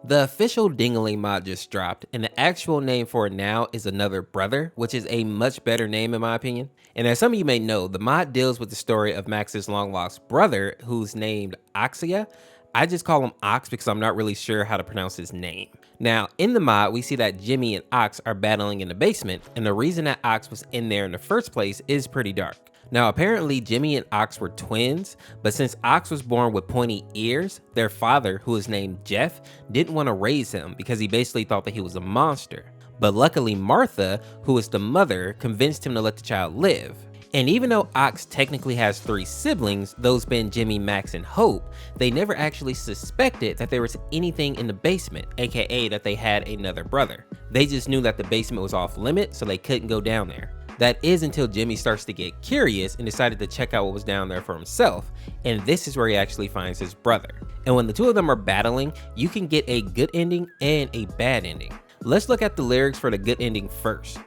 The official Dingaling mod just dropped, and the actual name for it now is AnotherBrother, which is a much better name in my opinion. And as some of you may know, the mod deals with the story of Max's long-lost brother, who's named Oxaya. I just call him Ox because I'm not really sure how to pronounce his name. Now, in the mod, we see that Jimmy and Ox are battling in the basement, and the reason that Ox was in there in the first place is pretty dark. Now, apparently Jimmy and Ox were twins, but since Ox was born with pointy ears, their father, who is named Jeff, didn't want to raise him because he basically thought that he was a monster. But luckily Martha, who is the mother, convinced him to let the child live. And even though Ox technically has 3 siblings, those being Jimmy, Max, and Hope, they never actually suspected that there was anything in the basement, aka that they had another brother. They just knew that the basement was off limits, so they couldn't go down there. That is until Jimmy starts to get curious and decided to check out what was down there for himself, and this is where he actually finds his brother. And when the two of them are battling, you can get a good ending and a bad ending. Let's look at the lyrics for the good ending first.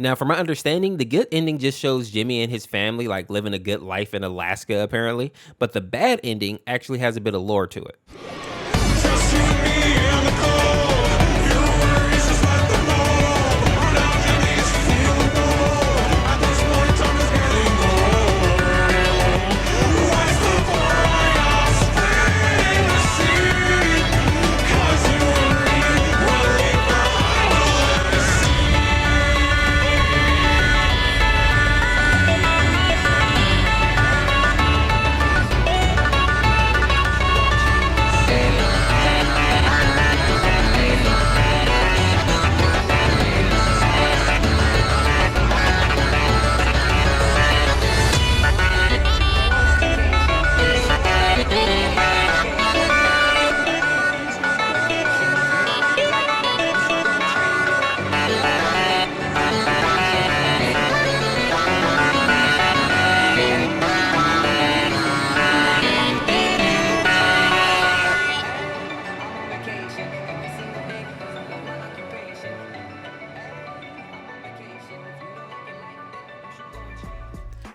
Now, from my understanding, the good ending just shows Jimmy and his family like living a good life in Alaska apparently, but the bad ending actually has a bit of lore to it.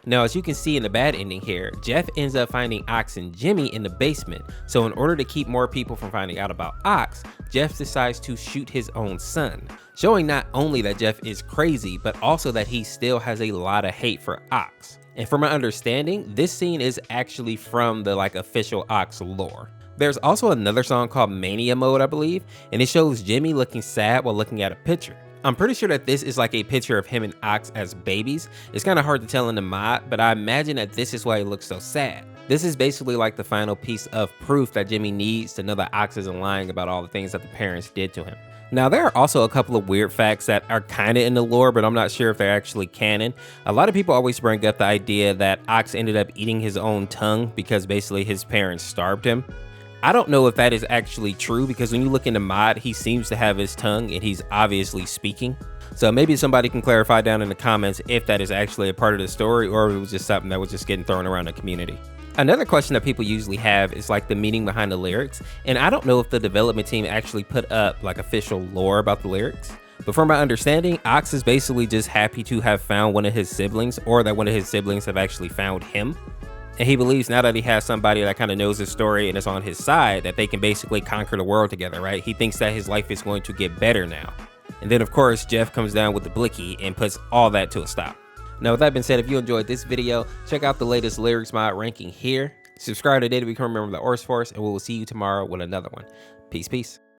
Now, as you can see in the bad ending here, Jeff ends up finding Ox and Jimmy in the basement. So in order to keep more people from finding out about Ox, Jeff decides to shoot his own son, showing not only that Jeff is crazy, but also that he still has a lot of hate for Ox. And from my understanding, this scene is actually from the official Ox lore. There's also another song called Mania Mode, I believe, and it shows Jimmy looking sad while looking at a picture. I'm pretty sure that this is like a picture of him and Ox as babies. It's kind of hard to tell in the mod, but I imagine that this is why he looks so sad. This is basically like the final piece of proof that Jimmy needs to know that Ox isn't lying about all the things that the parents did to him. Now, there are also a couple of weird facts that are kind of in the lore, but I'm not sure if they're actually canon. A lot of people always bring up the idea that Ox ended up eating his own tongue because basically his parents starved him. I don't know if that is actually true because when you look in the mod, he seems to have his tongue and he's obviously speaking. So maybe somebody can clarify down in the comments if that is actually a part of the story or if it was just something that was just getting thrown around the community. Another question that people usually have is like the meaning behind the lyrics, and I don't know if the development team actually put up like official lore about the lyrics. But from my understanding, Ox is basically just happy to have found one of his siblings or that one of his siblings have actually found him. And he believes now that he has somebody that kind of knows his story and is on his side that they can basically conquer the world together, right? He thinks that his life is going to get better now. And then of course, Jeff comes down with the blicky and puts all that to a stop. Now with that being said, if you enjoyed this video, check out the latest lyrics mod ranking here. Subscribe today to become a member of the Orseofkorse, and we will see you tomorrow with another one. Peace, peace.